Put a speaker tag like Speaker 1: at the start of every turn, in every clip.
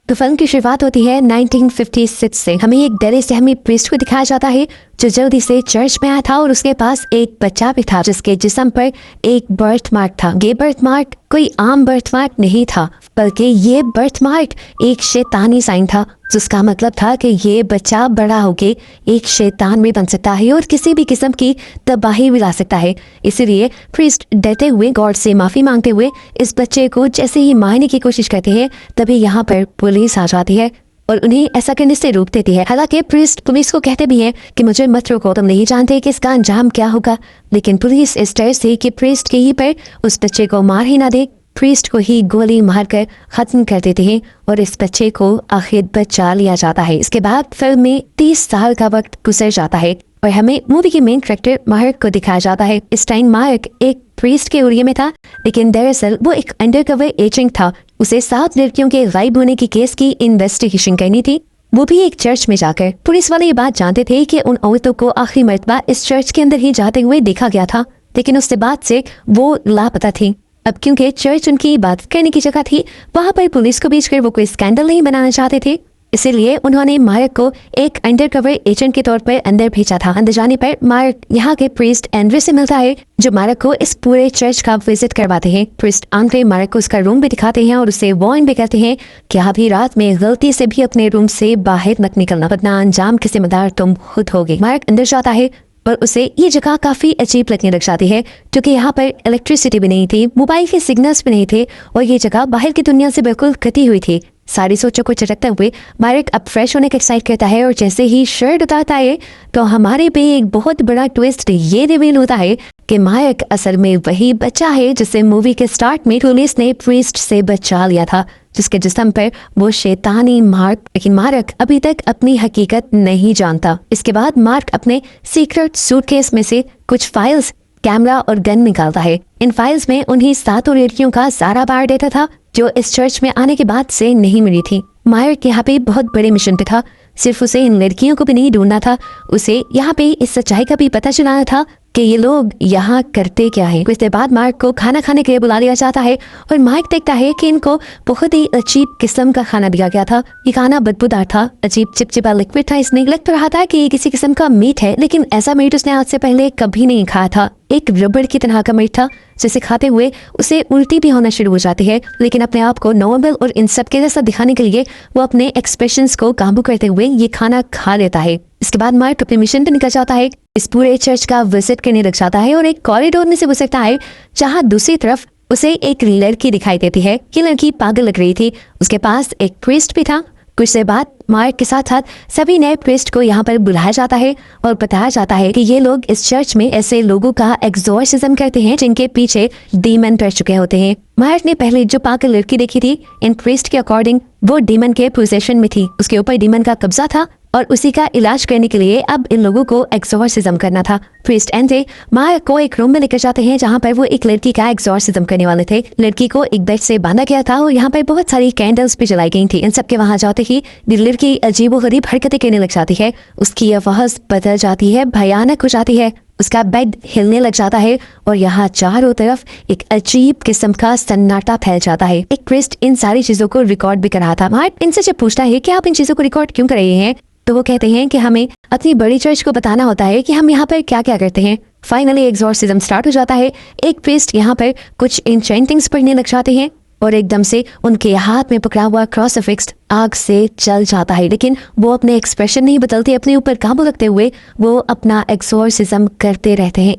Speaker 1: तो फिल्म की शुरुआत होती है 1956 से। हमें एक डरे सहमी प्रीस्ट को दिखाया जाता है जो जल्दी से चर्च में आया था और उसके पास एक बच्चा भी था जिसके जिस्म पर एक बर्थ मार्क था। ये बर्थ मार्क कोई आम बर्थ मार्क नहीं था, बल्कि ये बर्थ मार्क एक शैतानी साइन था, जिसका मतलब था कि ये बच्चा बड़ा होके एक शैतान भी बन सकता है और किसी भी किस्म की तबाही भी ला सकता है। इसीलिए प्रीस्ट डरते हुए गॉड से माफी मांगते हुए इस बच्चे को जैसे ही मारने की कोशिश करते हैं, तभी यहाँ पर पुलिस आ जाती है और उन्हें ऐसा करने से रोक देती है। हालांकि प्रीस्ट पुलिस को कहते भी हैं कि मुझे मत रोको, तुम नहीं जानते कि इसका अंजाम क्या होगा, लेकिन पुलिस इस डर से कि प्रीस्ट के ही पर उस बच्चे को मार ही ना दे, प्रीस्ट को ही गोली मारकर खत्म कर देते हैं और इस बच्चे को आखिर बचा लिया जाता है। इसके बाद फिल्म में 30 साल का वक्त गुजर जाता है और हमें मूवी के मेन कैरेक्टर मार्क को दिखाया जाता है। इस टाइम मार्क एक प्रीस्ट के एरिया में था, लेकिन दरअसल वो एक अंडरकवर एजेंट था। उसे 7 लड़कियों के गायब होने की केस की इन्वेस्टिगेशन करनी थी, वो भी एक चर्च में जाकर। पुलिस वाले ये बात जानते थे कि उन औरतों को आखिरी मर्तबा इस चर्च के अंदर ही जाते हुए देखा गया था, लेकिन उसके बाद से वो लापता थी। अब क्योंकि चर्च उनकी बात करने की जगह थी, वहां पर पुलिस को भेजकर वो कोई स्कैंडल नहीं बनाना चाहते थे, इसीलिए उन्होंने मार्क को एक अंडरकवर एजेंट के तौर पर अंदर भेजा था। अंदर जाने पर मार्क यहाँ के प्रीस्ट एंड्रे से मिलता है, जो मार्क को इस पूरे चर्च का विजिट करवाते हैं। प्रीस्ट एंड्रे मार्क को उसका रूम भी दिखाते हैं और उसे वार्न भी करते हैं कि अभी रात में गलती से भी अपने रूम से बाहर मत निकलना, वरना अंजाम के जिम्मेदार तुम खुद होगे। मार्क अंदर जाता है पर उसे ये जगह काफी अजीब लगने लग जाती है, क्योंकि यहाँ पर इलेक्ट्रिसिटी भी नहीं थी, मोबाइल के सिग्नल्स भी नहीं थे और ये जगह बाहर की दुनिया से बिल्कुल कटी हुई थी। सारी सोचों को झटकते हुए मार्क अब फ्रेश होने का एक्साइट करता है और जैसे ही शर्ट उतारता है तो हमारे पे एक बहुत बड़ा ट्विस्ट ये रिवील होता है कि मार्क असल में वही बच्चा है जिसे मूवी के स्टार्ट में पुलिस ने प्रीस्ट से बचा लिया था, जिसके जिस्म पर वो शैतानी मार्क। लेकिन मार्क अभी तक अपनी हकीकत नहीं जानता। इसके बाद मार्क अपने सीक्रेट सूटकेस में से कुछ फाइल्स, कैमरा और गन निकालता है। इन फाइल्स में उन्हीं 7 लड़कियों का सारा बायोडाटा था जो इस चर्च में आने के बाद से नहीं मिली थी। मार्क यहाँ पे बहुत बड़े मिशन पे था, सिर्फ उसे इन लड़कियों को भी नहीं ढूंढना था, उसे यहाँ पे इस सच्चाई का भी पता चलाना था कि ये लोग यहाँ करते क्या है। कुछ देर बाद मार्क को खाना खाने के लिए बुला लिया जाता है और मार्क देखता है कि इनको बहुत ही अजीब किस्म का खाना दिया गया था। ये खाना बदबूदार था, अजीब चिपचिपा लिक्विड था। इसने लग तो रहा था कि ये किसी किस्म का मीट है, लेकिन ऐसा मीट उसने आज से पहले कभी नहीं खाया था। एक रबड़ की तरह का मीट था जिसे खाते हुए उसे उल्टी भी होना शुरू हो जाती है, लेकिन अपने आप को नॉर्मल और इन सब के जैसा दिखाने के लिए वो अपने एक्सप्रेशंस को काबू करते हुए ये खाना खा लेता है। इसके बाद मार्क अपने मिशन पर निकल जाता है, इस पूरे चर्च का विजिट करने लग जाता है और एक कॉरिडोर में से गुजरता है जहाँ दूसरी तरफ उसे एक लड़की दिखाई देती है। ये लड़की पागल लग रही थी, उसके पास एक प्रीस्ट भी था। कुछ देर बाद मार्क के साथ साथ सभी नए प्रीस्ट को यहाँ पर बुलाया जाता है और बताया जाता है कि ये लोग इस चर्च में ऐसे लोगों का एक्सोर्सिज्म करते हैं जिनके पीछे डीमन पड़ चुके होते हैं। मार्क ने पहले जो पागल लड़की देखी थी, इन प्रीस्ट के अकॉर्डिंग वो डीमन के पोजेशन में थी, उसके ऊपर डीमन का कब्जा था और उसी का इलाज करने के लिए अब इन लोगों को एक्सोर्सिज्म करना था। प्रीस्ट एंड्रे मार्क को एक रूम में लेकर जाते हैं जहाँ पर वो एक लड़की का एक्सोर्सिज्म करने वाले थे। लड़की को एक बेड से बांधा गया था और यहाँ पर बहुत सारी कैंडल्स भी जलाई गई थी। इन सब के वहां जाते ही लड़की अजीबोगरीब हरकतें करने लग जाती है, उसकी आवाज बदल जाती है, भयानक हो जाती है, उसका बेड हिलने लग जाता है और यहाँ चारों तरफ एक अजीब किस्म का सन्नाटा फैल जाता है। एक प्रीस्ट इन सारी चीजों को रिकॉर्ड भी कर रहा था। मार्क इनसे जब पूछता है कि आप इन चीजों को रिकॉर्ड क्यों कर रहे हैं, तो वो कहते हैं कि हमें अपनी बड़ी चर्च को बताना होता है कि हम यहाँ पर क्या क्या करते हैं। फाइनली एक्सोर्सिज्म स्टार्ट हो जाता है। एक प्रीस्ट यहाँ पर कुछ एन्चेंटिंग्स पढ़ने लग जाते हैं और एकदम से उनके हाथ में पकड़ा हुआ क्रूसीफिक्स आग से जल जाता है, लेकिन वो अपने एक्सप्रेशन नहीं बदलते, अपने ऊपर काबू रखते हुए वो अपना एक्सोर्सिज्म करते रहते हैं।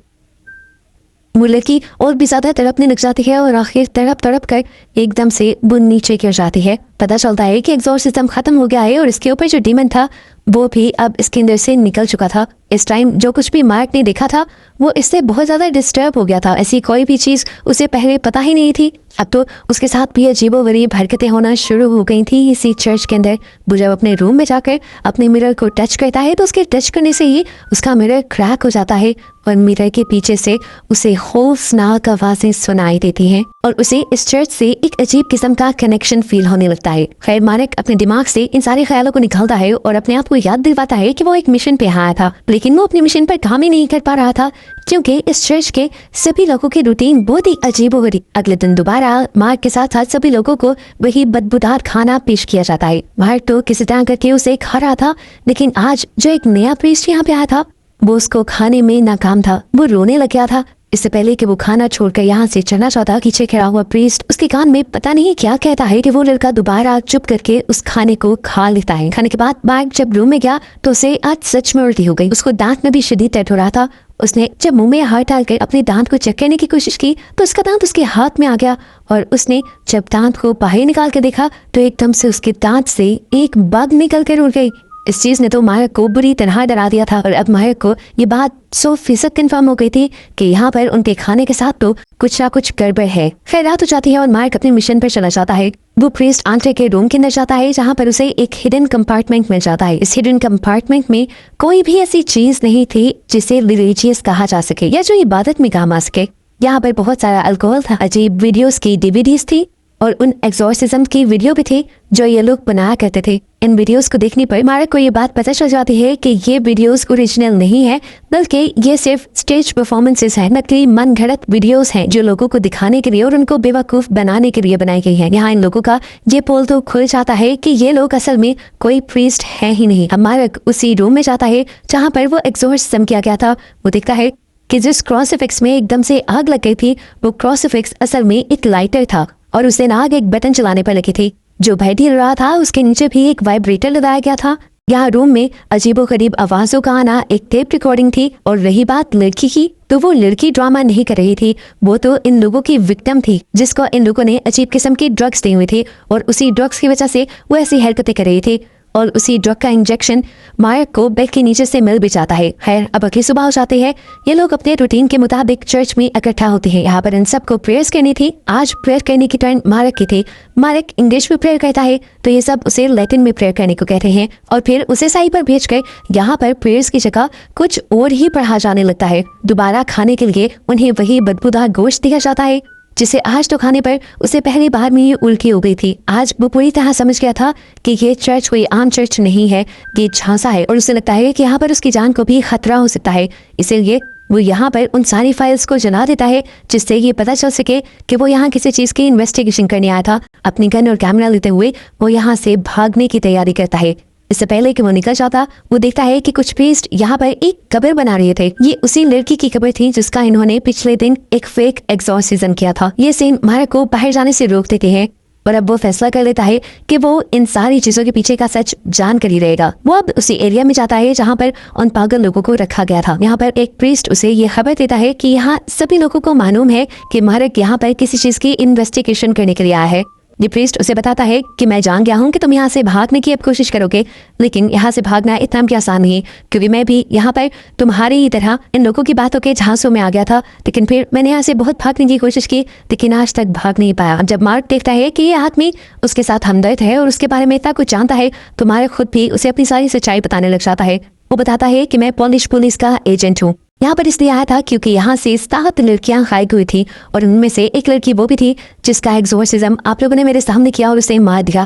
Speaker 1: लड़की और भी ज्यादा तड़पने लग जाती है और आखिर तड़प कर एकदम से वो नीचे गिर जाती है। पता चलता है कि एक्सोर्सिज्म खत्म हो गया है और इसके ऊपर जो डीमन था वो भी अब इसके अंदर से निकल चुका था। इस टाइम जो कुछ भी मार्क ने देखा था वो इससे बहुत ज्यादा डिस्टर्ब हो गया था। ऐसी कोई भी चीज उसे पहले पता ही नहीं थी। अब तो उसके साथ भी अजीबोगरीब हरकतें होना शुरू हो गई थी इसी चर्च के अंदर। वो जब अपने रूम में जाकर अपने मिरर को टच करता है तो उसके टच करने से ही उसका मिरर क्रैक हो जाता है और मिरर के पीछे से उसे खौफनाक आवाजें सुनाई देती हैं और उसे इस चर्च से एक अजीब किस्म का कनेक्शन फील होने लगता है। लगता है। खैर मार्क अपने दिमाग से इन सारे ख्यालों को निकालता है और अपने आप को याद दिलवाता है कि वो एक मिशन पे आया था, लेकिन वो अपने मिशन पर काम ही नहीं कर पा रहा था क्योंकि इस चर्च के सभी लोगों की रूटीन बहुत ही अजीबोगरीब। अगले दिन दोबारा मार्क के साथ साथ सभी लोगों को वही बदबूदार खाना पेश किया जाता है। मार्क तो किसी तरह करके उसे खा रहा था, लेकिन आज जो एक नया प्रीस्ट यहाँ पे आया था वो उसको खाने में नाकाम था। वो रोने लग गया था। इससे पहले कि वो खाना छोड़कर यहाँ से चलना चाहता, पीछे खड़ा हुआ प्रीस्ट उसके कान में पता नहीं क्या कहता है कि वो लड़का दोबारा चुप करके उस खाने को खा लेता है। खाने के बाद मार्क जब रूम में गया तो उसे आज सच में उल्टी हो गई। उसको दांत में भी शदीद दर्द हो रहा था। उसने जब मुंह में हाथ डालकर अपने दांत को चेक करने की कोशिश की तो उसका दांत उसके हाथ में आ गया और उसने जब दांत को बाहर निकाल के देखा तो एकदम से उसके दांत से एक बग निकल कर उड़ गई। इस चीज ने तो मार्क को बुरी तरह डरा दिया था और अब मार्क को ये बात 100% कन्फर्म हो गई थी कि यहाँ पर उनके खाने के साथ तो कुछ ना कुछ गड़बड़ है। खैर रात हो जाती है और मार्क अपने मिशन पर चला जाता है। वो प्रीस्ट आंट्रे के रूम के अंदर जाता है जहाँ पर उसे एक हिडन कंपार्टमेंट मिल जाता है। इस हिडन कंपार्टमेंट में कोई भी ऐसी चीज नहीं थी जिसे रिलीजियस कहा जा सके या जो इबादत में काम आ सके। यहाँ पर बहुत सारा अल्कोहल था, अजीब वीडियोस की डीवीडीज थी और उन एग्जॉर्सिज्म की वीडियो भी थी जो ये लोग बनाया करते थे। इन वीडियोस को देखने पर मार्क को ये बात पता चल जाती है कि ये वीडियोस ओरिजिनल नहीं है, बल्कि ये सिर्फ स्टेज परफॉर्मेंसेस हैं, नकली मन घड़त वीडियोस हैं जो लोगों को दिखाने के लिए और उनको बेवकूफ बनाने के लिए बनाई गई है। यहाँ इन लोगों का ये पोल तो खुल जाता है कि ये लोग असल में कोई प्रीस्ट है ही नहीं। अब मार्क उसी रूम में जाता है जहाँ पर वो एग्जॉर्सिज्म किया गया था। वो देखता है कि जिस क्रॉसिफिक्स में एकदम से आग लग गई थी वो क्रॉसिफिक्स असल में एक लाइटर था और उसे आग एक बटन चलाने पर लगी थी। जो बैठ रहा था उसके नीचे भी एक वाइब्रेटर लगाया गया था। यहाँ रूम में अजीबोगरीब आवाजों का आना एक टेप रिकॉर्डिंग थी। और रही बात लड़की की, तो वो लड़की ड्रामा नहीं कर रही थी, वो तो इन लोगों की विक्टिम थी जिसको इन लोगों ने अजीब किस्म की ड्रग्स दी हुई थी और उसी ड्रग्स की वजह से वो ऐसी हरकतें कर रही थी और उसी ड्रग का इंजेक्शन मार्क को बेड के नीचे से मिल भी जाता है। खैर अब अगली सुबह हो जाती है। ये लोग अपने रूटीन के मुताबिक चर्च में इकट्ठा होते हैं। यहाँ पर इन सबको प्रेयर्स करनी थी। आज प्रेयर करने की टर्न मार्क की थी। मार्क इंग्लिश में प्रेयर करता है तो ये सब उसे लैटिन में प्रेयर करने को कहते हैं और फिर उसे साई पर भेजकर यहाँ पर प्रेयर्स की जगह कुछ और ही पढ़ा जाने लगता है। दोबारा खाने के लिए उन्हें वही बदबूदार गोश्त दिया जाता है जिसे आज तो खाने पर उसे पहली बार में ही उल्टी हो गई थी। आज वो पूरी तरह समझ गया था कि ये चर्च कोई आम चर्च नहीं है, ये झांसा है और उसे लगता है कि यहाँ पर उसकी जान को भी खतरा हो सकता है। इसीलिए वो यहाँ पर उन सारी फाइल्स को जला देता है जिससे ये पता चल सके कि वो यहाँ किसी चीज़ की इन्वेस्टिगेशन करने आया था। अपनी गन और कैमरा लेते हुए वो यहाँ से भागने की तैयारी करता है। इससे पहले कि वो निकल जाता वो देखता है कि कुछ प्रीस्ट यहाँ पर एक कब्र बना रहे थे। ये उसी लड़की की कब्र थी जिसका इन्होंने पिछले दिन एक फेक एग्जॉर्सिज्म किया था। ये सीन मार्क को बाहर जाने से रोक देते हैं और अब वो फैसला कर लेता है कि वो इन सारी चीजों के पीछे का सच जान कर ही रहेगा। वो अब उसी एरिया में जाता है जहाँ पर उन पागल लोगों को रखा गया था। यहाँ पर एक प्रीस्ट उसे ये खबर देता है कि यहाँ सभी लोगों को मालूम है कि मार्क यहाँ पर किसी चीज की इन्वेस्टिगेशन करने के लिए आया है। ये प्रीस्ट उसे बताता है कि मैं जान गया हूँ कि तुम यहाँ से भागने की अब कोशिश करोगे, लेकिन यहाँ से भागना इतना भी आसान नहीं, क्योंकि मैं भी यहाँ पर तुम्हारी ही तरह इन लोगों की बातों के झांसों में आ गया था। लेकिन फिर मैंने यहाँ से बहुत भागने की कोशिश की, लेकिन आज तक भाग नहीं पाया। जब मार्क देखता है कि ये आदमी उसके साथ हमदर्द है और उसके बारे में इतना कुछ जानता है, तो मार्क खुद भी उसे अपनी सारी सच्चाई बताने लग जाता है। वो बताता है कि मैं पोलिश पुलिस का एजेंट हूँ, यहाँ पर इसलिए आया था क्योंकि यहाँ से 7 लड़कियां गायब हुई थी और उनमें से एक लड़की वो भी थी जिसका एग्जॉर्सिज्म आप लोगों ने मेरे सामने किया और उसे मार दिया।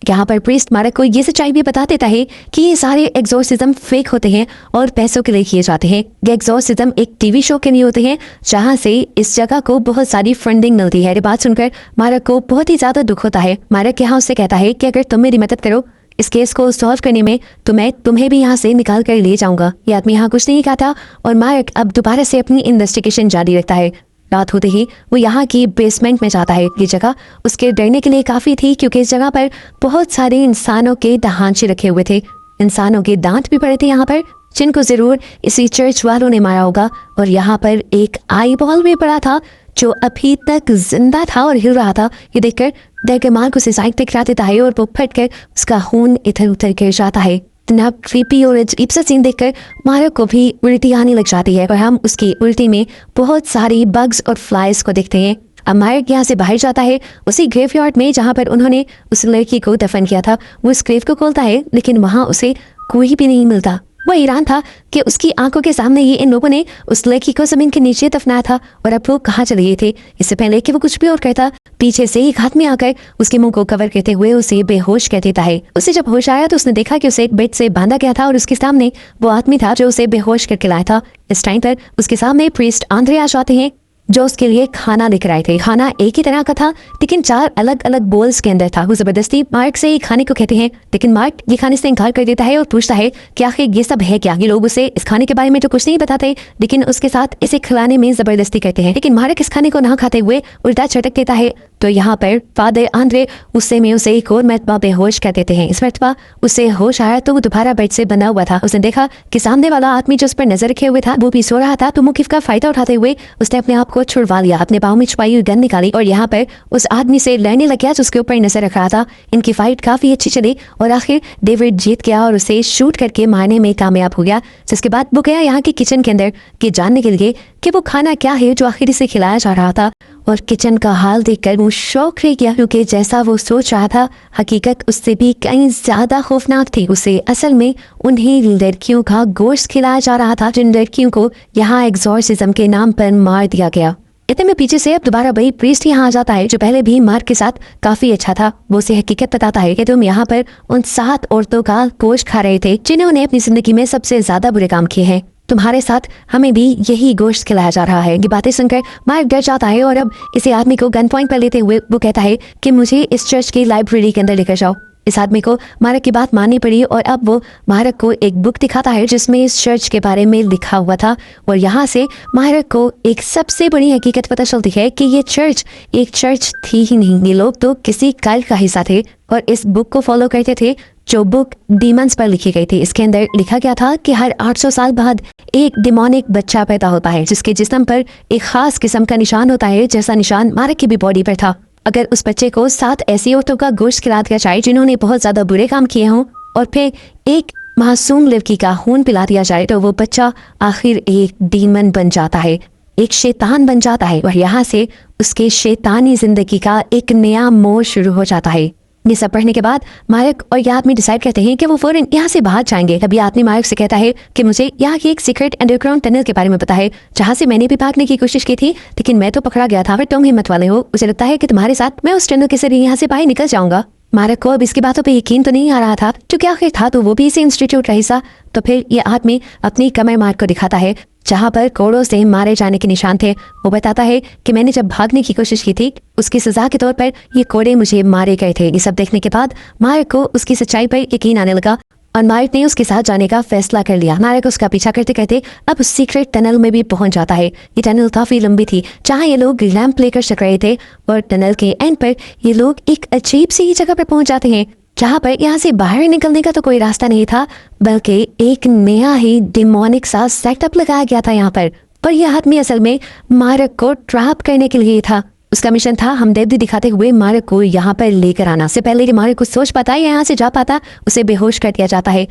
Speaker 1: यहाँ पर प्रीस्ट मार्क को ये सच्चाई भी बता देता है कि ये सारे एग्जॉर्सिज्म फेक होते हैं और पैसों के लिए किए जाते हैं। ये एग्जॉर्सिज्म एक टीवी शो के लिए होते हैं जहाँ से इस जगह को बहुत सारी फंडिंग मिलती है। ये बात सुनकर मार्क को बहुत ही ज्यादा दुख होता है। मार्क यहाँ उससे कहता है कि अगर तुम मेरी मदद करो इस केस को सॉल्व करने में तो मैं तुम्हें भी यहाँ से निकाल कर ले जाऊंगा। ये आदमी यहाँ कुछ नहीं कहता और मार्क अब दोबारा से अपनी इन्वेस्टिगेशन जारी रखता है। रात होते ही वो यहाँ की बेसमेंट में जाता है। ये जगह उसके डरने के लिए काफ़ी थी क्योंकि इस जगह पर बहुत सारे इंसानों के दहांचे रखे हुए थे। इंसानों के दांत भी पड़े थे यहाँ पर, जिनको ज़रूर इसी चर्च वालों ने मारा होगा। और यहाँ पर एक आई बॉल भी पड़ा था जो अभी तक जिंदा था और हिल रहा था। ये देखकर डर मार्क उसे साइड पे गिरा देता है और वो फट कर उसका खून इधर उधर गिर जाता है। इतना क्रीपी और अजीब सा सीन देखकर मार्क को भी उल्टी आने लग जाती है और हम उसकी उल्टी में बहुत सारी बग्स और फ्लाइज को देखते हैं। अब मार्क यहाँ से बाहर जाता है उसी ग्रेवयार्ड में जहाँ पर उन्होंने उस लड़की को दफन किया था। वो इस ग्रेव को खोलता है लेकिन वहाँ उसे कोई भी नहीं मिलता। वो हैरान था कि उसकी आंखों के सामने ही इन लोगों ने उस लड़की को जमीन के नीचे दफनाया था और अब वो कहाँ चले गए थे। इससे पहले कि वो कुछ भी और कहता पीछे से एक आदमी आकर उसके मुंह को कवर करते हुए उसे बेहोश कर देता है। उसे जब होश आया तो उसने देखा कि उसे एक बेड से बांधा गया था और उसके सामने वो आदमी था जो उसे बेहोश करके लाया था। इस टाइम पर उसके सामने प्रीस्ट आंद्रे आ जाते हैं जो उसके लिए खाना लेकर आए थे। खाना एक ही तरह का था लेकिन 4 अलग अलग बोल्स के अंदर था। वो जबरदस्ती मार्क से ये खाने को कहते हैं लेकिन मार्क ये खाने से इनकार कर देता है और पूछता है कि आखिर ये सब है क्या। ये लोग उसे इस खाने के बारे में तो कुछ नहीं बताते लेकिन उसके साथ इसे खिलाने में जबरदस्ती करते हैं। लेकिन मार्क इस खाने को ना खाते हुए उल्टा छटक देता है तो यहाँ पर फादर आंद्रे उससे में उसे एक और मरतबा बेहोश कर देते हैं। इस मरतबा उसे होश आया तो वो दोबारा बेड से बना हुआ था। उसने देखा कि सामने वाला आदमी जो उस पर नजर रखे हुए था वो भी सो रहा था तो मुकीफ का फायदा उठाते हुए उसने अपने आप को छुड़वा लिया, अपने पाँव में छुपाई हुई गन निकाली और यहाँ पर उस आदमी से लड़ने लग गया जिसके ऊपर नजर रख रहा था। इनकी फाइट काफी अच्छी चली और आखिर डेविड जीत गया और उसे शूट करके मारने में कामयाब हो गया। जिसके बाद वो गया यहाँ की किचन के अंदर कि जानने के लिए कि वो खाना क्या है जो आखिर से खिलाया जा रहा था। और किचन का हाल देखकर वो शौक रह गया क्योंकि जैसा वो सोच रहा था हकीकत उससे भी कहीं ज्यादा खौफनाक थी। उसे असल में उन्हीं लड़कियों का गोश्त खिलाया जा रहा था जिन लड़कियों को यहाँ एग्जॉर्सिज्म के नाम पर मार दिया गया। इतने में पीछे से अब दोबारा वही प्रीस्ट यहाँ आ जाता है जो पहले भी मार्क के साथ काफी अच्छा था। वो उसे हकीकत बताता है कि तुम यहाँ पर उन 7 औरतों का गोश्त खा रहे थे जिन्होंने अपनी जिंदगी में सबसे ज्यादा बुरे काम किए हैं। तुम्हारे साथ हमें भी यही गोश्त खिलाया जा रहा है। ये बातें सुनकर मार्क डर जाता है और अब इसे आदमी को गन पॉइंट पर लेते हुए वो कहता है कि मुझे इस चर्च की लाइब्रेरी के अंदर लेकर जाओ। इस आदमी को मार्क की बात माननी पड़ी और अब वो मार्क को एक बुक दिखाता है जिसमें इस चर्च के बारे में लिखा हुआ था और यहाँ से मार्क को एक सबसे बड़ी हकीकत पता चलती है कि ये चर्च एक चर्च थी ही नहीं, ये लोग तो किसी कल्ट का हिस्सा थे और इस बुक को फॉलो करते थे जो बुक डीमंस पर लिखी गई थी। इसके अंदर लिखा गया था कि हर 800 साल बाद एक डिमोनिक बच्चा पैदा होता है जिसके जिस्म पर एक खास किस्म का निशान होता है जैसा निशान मार्क की भी बॉडी पर था। अगर उस बच्चे को 7 ऐसी औरतों का गोश्त खिला दिया जाए जिन्होंने बहुत ज्यादा बुरे काम किए हों और फिर एक मासूम लड़की का खून पिला दिया जाए तो वो बच्चा आखिर एक डीमन बन जाता है, एक शैतान बन जाता है और यहाँ से उसके शैतानी जिंदगी का एक नया मोड़ शुरू हो जाता है। ये सब पढ़ने के बाद मार्क और ये आदमी डिसाइड करते हैं कि वो फौरन यहाँ से बाहर जाएंगे। तभी आदमी मार्क से कहता है कि मुझे यहाँ की एक सीक्रेट अंडरग्राउंड टनल के बारे में पता है जहाँ से मैंने भी भागने की कोशिश की थी लेकिन मैं तो पकड़ा गया था। फिर तुम हिम्मत वाले हो, मुझे लगता है कि तुम्हारे साथ मैं उस टनल के जरिए यहाँ से बाहर निकल जाऊंगा। मार्क को अब इसकी बातों पे यकीन तो नहीं आ रहा था क्योंकि आखिर था तो वो भी इसी इंस्टीट्यूट का हिस्सा। तो फिर ये आदमी अपनी कमर मार्क को दिखाता है जहाँ पर कोड़ों से मारे जाने के निशान थे। वो बताता है कि मैंने जब भागने की कोशिश की थी उसकी सजा के तौर पर ये कोड़े मुझे मारे गए थे। ये सब देखने के बाद मार्क को उसकी सच्चाई पर यकीन आने लगा और मार्क ने उसके साथ जाने का फैसला कर लिया। मार्क उसका पीछा करते करते अब उस सीक्रेट टनल में भी पहुंच जाता है। ये टनल काफी लंबी थी जहाँ ये लोग लैंप लेकर चल रहे थे और टनल के एंड पर ये लोग एक अजीब सी जगह पर पहुंच जाते हैं जहाँ पर यहाँ से बाहर निकलने का तो कोई रास्ता नहीं था बल्कि एक नया ही डिमोनिक सा सेटअप लगाया गया था यहाँ पर यह आदमी असल में मार्क को ट्रैप करने के लिए था। उसका मिशन था हमदर्दी दिखाते हुए मार्क को यहाँ पर लेकर आना। से पहले कि मार्क कुछ सोच पाता या यहाँ से जा पाता उसे बेहोश कर दिया जाता है।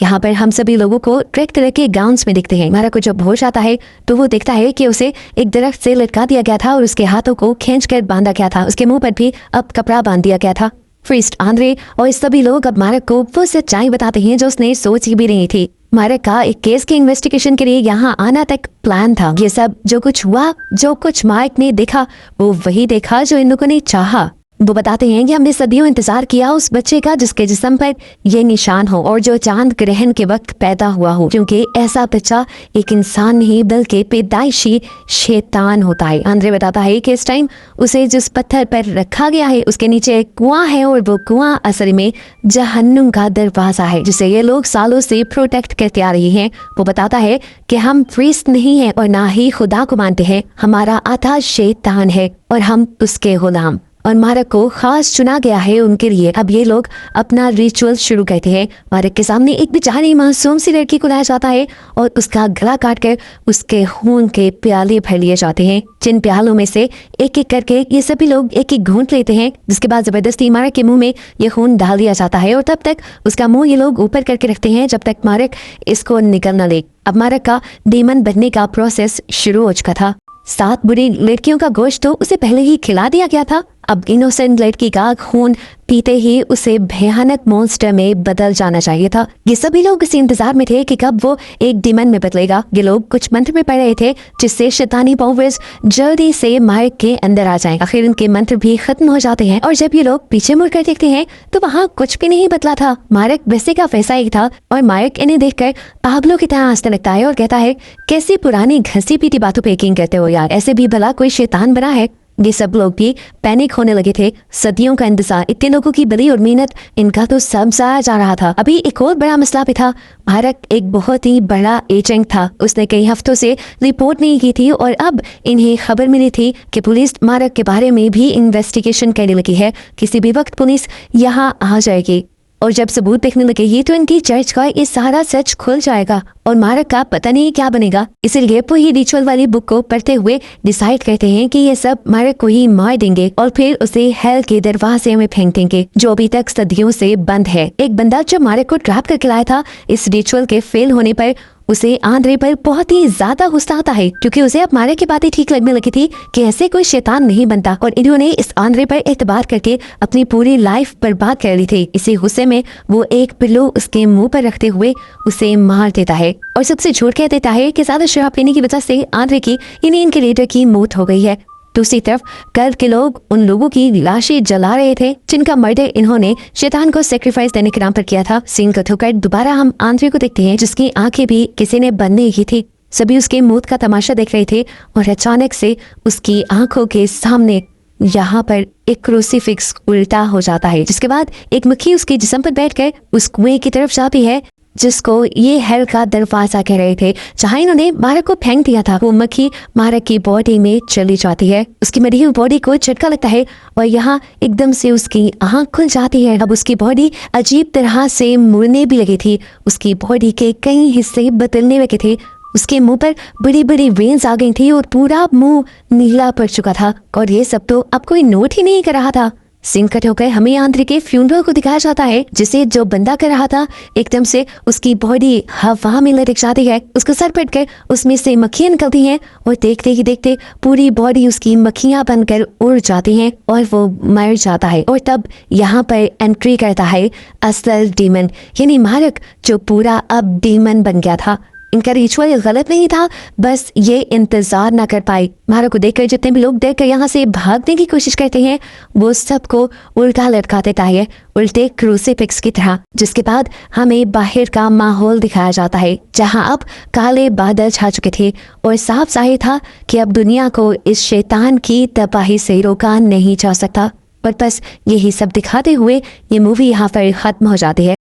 Speaker 1: यहाँ पर हम सभी लोगों को ट्रैक तरह के गाउन्स में दिखते हैं। मार्क को जब होश आता है तो वो देखता है कि उसे एक दरख्त से लटका दिया गया था और उसके हाथों को खींचकर बांधा गया था। उसके मुंह पर भी अब कपड़ा बांध दिया गया था। प्रीस्ट आंद्रे और सभी लोग अब मार्क को वो सच्चाई बताते हैं जो उसने सोची भी नहीं थी। मार्क का एक केस की इन्वेस्टिगेशन के लिए यहाँ आना तक प्लान था। ये सब जो कुछ हुआ, जो कुछ मार्क ने देखा वो वही देखा जो इन लोगों ने चाहा। वो बताते हैं कि हमने सदियों इंतजार किया उस बच्चे का जिसके जिस्म पर ये निशान हो और जो चांद ग्रहण के वक्त पैदा हुआ हो, क्योंकि ऐसा बच्चा एक इंसान नहीं बल्कि पैदाइशी शैतान होता है। आंद्रे बताता है कि इस टाइम उसे जिस पत्थर पर रखा गया है उसके नीचे एक कुआं है और वो कुआं असल में जहन्नुम का दरवाजा है जिसे ये लोग सालों से प्रोटेक्ट करते आ रही हैं। वो बताता है कि हम प्रीस्ट नहीं हैं और ना ही खुदा को मानते हैं, हमारा आधा शैतान है और हम उसके गुलाम। और मार्क को खास चुना गया है उनके लिए। अब ये लोग अपना रिचुअल शुरू करते हैं। मार्क के सामने एक बेचारी मासूम सी लड़की को लाया जाता है और उसका गला काट कर उसके खून के प्याले भर लिए जाते हैं, जिन प्यालों में से एक एक करके ये सभी लोग एक एक घूंट लेते हैं, जिसके बाद जबरदस्ती मार्क के मुंह में ये खून डाल दिया जाता है और तब तक उसका मुंह ये लोग ऊपर करके रखते हैं जब तक मार्क इसको निकल न ले। अब मार्क का डीमन बनने का प्रोसेस शुरू हो चुका था। 7 बुरी लड़कियों का गोश्त तो उसे पहले ही खिला दिया गया था अब इनोसेंट लड़की का खून पीते ही उसे भयानक मॉन्स्टर में बदल जाना चाहिए था। ये सभी लोग इस इंतजार में थे कि कब वो एक डीमन में बदलेगा। ये लोग कुछ मंत्र में पढ़ रहे थे जिससे शैतानी पावर्स जल्दी से मार्क के अंदर आ जाएं। आखिर उनके मंत्र भी खत्म हो जाते हैं और जब ये लोग पीछे मुड़कर देखते हैं तो वहाँ कुछ भी नहीं बदला था। मार्क वैसे का वैसा ही था और मार्क इन्हें देखकर पाब्लो की तरह हंसने लगता है और कहता है, कैसी पुरानी घसी पीटी बातों पे यकीन करते हो यार, ऐसे भी भला कोई शैतान बना है। ये सब लोग भी पैनिक होने लगे थे। सदियों का इंतजार, इतने लोगों की बली और मेहनत, इनका तो सब जाया जा रहा था। अभी एक और बड़ा मसला भी था। मार्क एक बहुत ही बड़ा एजेंट था। उसने कई हफ्तों से रिपोर्ट नहीं की थी और अब इन्हें खबर मिली थी कि पुलिस मार्क के बारे में भी इन्वेस्टिगेशन करने लगी है। किसी भी वक्त पुलिस यहाँ आ जाएगी और जब सबूत देखने लगेगी तो इनकी चर्च का ये सारा सच खुल जाएगा और मार्क का पता नहीं क्या बनेगा। इसीलिए वो ही रिचुअल वाली बुक को पढ़ते हुए डिसाइड करते हैं कि ये सब मार्क को ही मार देंगे और फिर उसे हेल के दरवाजे में फेंक देंगे जो अभी तक सदियों से बंद है। एक बंदा जो मार्क को ट्रैप करके लाया था, इस रिचुअल के फेल होने पर उसे आंद्रे पर बहुत ही ज्यादा गुस्सा आता है क्योंकि उसे अब मार्क की बातें ठीक लगने लगी थी कि ऐसे कोई शैतान नहीं बनता और इन्होंने इस आंद्रे पर एतबार करके अपनी पूरी लाइफ बर्बाद कर ली थी। इसी गुस्से में वो एक पिल्लो उसके मुंह पर रखते हुए उसे मार देता है और सबसे झूठ कह देता है कि ज्यादा शराब पीने की वजह से आंद्रे की इनके लीडर की मौत हो गई है। दूसरी तरफ कर्व के लोग उन लोगों की लाशें जला रहे थे जिनका मर्डर इन्होंने शैतान को सेक्रीफाइस देने के नाम पर किया था। सीन कट होकर दोबारा हम आंद्रे को देखते हैं जिसकी आंखें भी किसी ने बंद नहीं की थी। सभी उसके मौत का तमाशा देख रहे थे और अचानक से उसकी आंखों के सामने यहाँ पर एक क्रूसीफिक्स उल्टा हो जाता है, जिसके बाद एक मक्खी उसके जिस्म पर बैठकर उस कुएं की तरफ जाती है जिसको ये हेल का दरवाजा कह रहे थे, जहाँ इन्होंने मार्क को फेंक दिया था। वो मक्खी मार्क की बॉडी में चली जाती है। उसकी मरी हुई बॉडी को झटका लगता है और यहाँ एकदम से उसकी आंख खुल जाती है। अब उसकी बॉडी अजीब तरह से मुड़ने भी लगी थी। उसकी बॉडी के कई हिस्से बदलने लगे थे। उसके मुंह पर बड़ी बड़ी वेन्स आ गई थी और पूरा मुंह नीला पड़ चुका था और ये सब तो अब कोई नोट ही नहीं कर रहा था। सीन कट होकर हमें आंद्रे के फ्यूनरल को दिखाया जाता है जिसे जो बंदा कर रहा था एकदम से उसकी बॉडी हवा में लटक जाती है। उसका सर पटकर उसमें से मक्खियां निकलती हैं और देखते ही देखते पूरी बॉडी उसकी मक्खियां बनकर उड़ जाती हैं और वो मर जाता है। और तब यहाँ पर एंट्री करता है असल डीमन, यानी मार्क, जो पूरा अब डीमन बन गया था। इनका रिचुअल गलत नहीं था, बस ये इंतजार ना कर पाए। मार्क को देखकर जितने भी लोग देखकर यहाँ से भागने की कोशिश करते हैं वो सबको उल्टा लटका देता है, उल्टे क्रूसीफिक्स की तरह। जिसके बाद हमें बाहर का माहौल दिखाया जाता है जहाँ अब काले बादल छा चुके थे और साफ जाहिर था कि अब दुनिया को इस शैतान की तबाही से रोका नहीं जा सकता। पर बस यही सब दिखाते हुए ये मूवी यहाँ पर खत्म हो जाती है।